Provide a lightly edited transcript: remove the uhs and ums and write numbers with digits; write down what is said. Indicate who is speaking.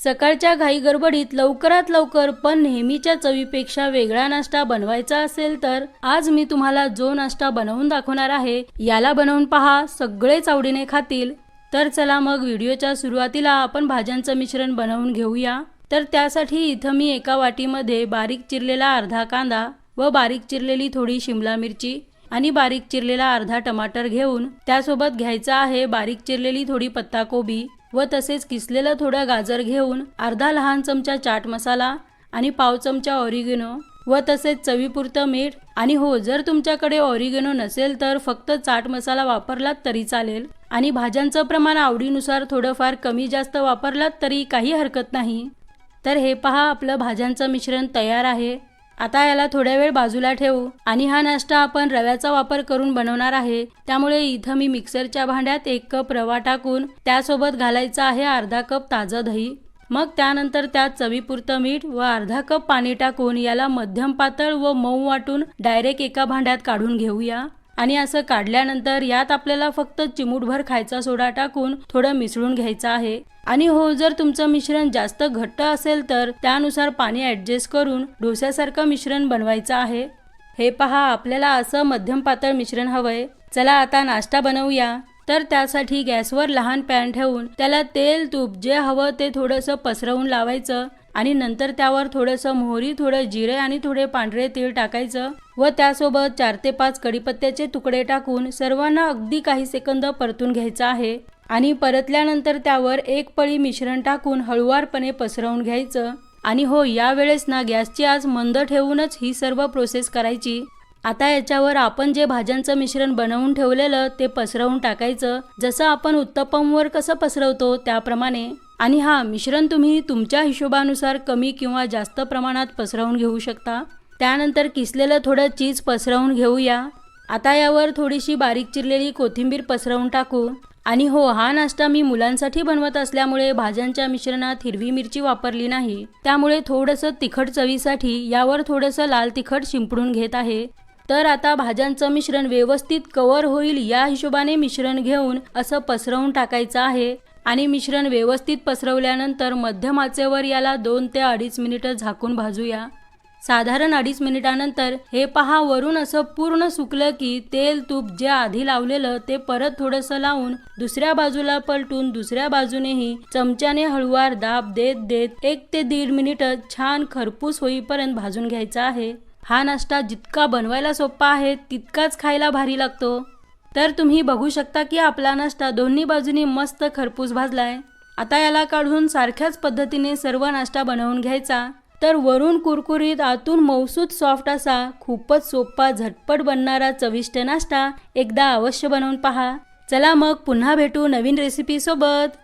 Speaker 1: सकाळच्या घाई गडबडीत लवकरात लवकर पण नेहमीच्या चवीपेक्षा वेगळा नाश्ता बनवायचा असेल तर आज मी तुम्हाला जो नाश्ता बनवून दाखवणार आहे याला बनवून पहा, सगळेच आवडीने खातील। तर चला मग व्हिडिओच्या सुरुवातीला आपण भाज्यांचं मिश्रण बनवून घेऊया। तर त्यासाठी इथं मी एका वाटीमध्ये बारीक चिरलेला अर्धा कांदा व बारीक चिरलेली थोडी शिमला मिरची आणि बारीक चिरलेला अर्धा टमाटर घेऊन त्यासोबत घ्यायचा आहे बारीक चिरलेली थोडी पत्ताकोबी व तसेच किसलेलं थोडं गाजर घेऊन अर्धा लहान चमचा चाट मसाला आणि पाव चमचा ऑरिगेनो व तसेच चवीपुरतं मीठ। आणि हो, जर तुमच्याकडे ऑरिगेनो नसेल तर फक्त चाट मसाला वापरलात तरी चालेल आणि भाज्यांचं प्रमाण आवडीनुसार थोडंफार कमी जास्त वापरलात तरी काही हरकत नाही। तर हे पहा, आपलं भाज्यांचं मिश्रण तयार आहे। आता याला थोड्या वेळ बाजूला ठेवू आणि हा नाश्ता आपण रव्याचा वापर करून बनवणार आहे, त्यामुळे इथं मी मिक्सरच्या भांड्यात 1 कप रवा टाकून त्यासोबत घालायचा आहे अर्धा कप ताजं दही। मग त्यानंतर त्यात चवीपुरतं मीठ व अर्धा कप पाणी टाकून याला मध्यम पातळ व मऊ वाटून डायरेक्ट एका भांड्यात काढून घेऊया। आणि असं काढल्यानंतर यात आपल्याला फक्त चिमूटभर खायचा सोडा टाकून थोडं मिसळून घ्यायचं आहे। आणि हो, जर तुमचं मिश्रण जास्त घट्ट असेल तर त्यानुसार पाणी ॲडजस्ट करून डोस्यासारखं मिश्रण बनवायचं आहे। हे पहा, आपल्याला असं मध्यम पातळ मिश्रण हवंय। चला आता नाश्ता बनवूया। तर त्यासाठी गॅसवर लहान पॅन ठेवून त्याला तेल तूप जे हवं ते थोडंसं पसरवून लावायचं आणि नंतर त्यावर थोडंसं मोहरी, थोडं जिरे आणि थोडे पांढरे तीळ टाकायचं व त्यासोबत 4 ते 5 कढीपत्त्याचे तुकडे टाकून सर्वांना अगदी काही सेकंद परतून घ्यायचं आहे। आणि परतल्यानंतर त्यावर 1 पळी मिश्रण टाकून हळुवारपणे पसरवून घ्यायचं। आणि हो, यावेळेस ना गॅसची आच मंद ठेवूनच ही सर्व प्रोसेस करायची। आता याच्यावर आपण जे भाज्यांचं मिश्रण बनवून ठेवलेलं ते पसरवून टाकायचं, जसं आपण उत्तप्पमवर कसं पसरवतो त्याप्रमाणे। आणि हा मिश्रण तुम्ही तुमच्या हिशोबानुसार कमी किंवा जास्त प्रमाणात पसरवून घेऊ शकता। त्यानंतर किसलेलं थोडं चीज पसरवून घेऊया। आता यावर थोडीशी बारीक चिरलेली कोथिंबीर पसरवून टाकू। आणि हो, हा नाश्ता मी मुलांसाठी बनवत असल्यामुळे भाज्यांच्या मिश्रणात हिरवी मिरची वापरली नाही, त्यामुळे थोडंसं तिखट चवीसाठी यावर थोडंसं लाल तिखट शिंपडून घेत आहे। तर आता भाज्यांचं मिश्रण व्यवस्थित कव्हर होईल या हिशोबाने मिश्रण घेऊन असं पसरवून टाकायचं आहे। आणि मिश्रण व्यवस्थित पसरवल्यानंतर मध्यम आचेवर याला 2 ते 2.5 मिनिटं झाकून भाजूया। साधारण 2.5 मिनिटानंतर हे पहा, वरून असं पूर्ण सुकलं की तेल तूप जे आधी लावलेलं ते परत थोडंसं लावून दुसऱ्या बाजूला पलटून दुसऱ्या बाजूनेही चमच्याने हळूवार दाब देत देत 1 ते 1.5 मिनिटं छान खरपूस होईपर्यंत भाजून घ्यायचा आहे। हा नाश्ता जितका बनवायला सोपा आहे तितकाच खायला भारी लागतो। तर तुम्ही बघू शकता की आपला नाश्ता दोन्ही बाजूनी मस्त खरपूस भाजलाय। आता याला काढून सारख्याच पद्धतीने सर्व नाश्ता बनवून घ्यायचा। तर वरून कुरकुरीत आतून मऊसूत सॉफ्ट असा खूपच सोपा झटपट बनणारा चविष्ट नाश्ता एकदा अवश्य बनवून पहा। चला मग पुन्हा भेटू नवीन रेसिपी सोबत।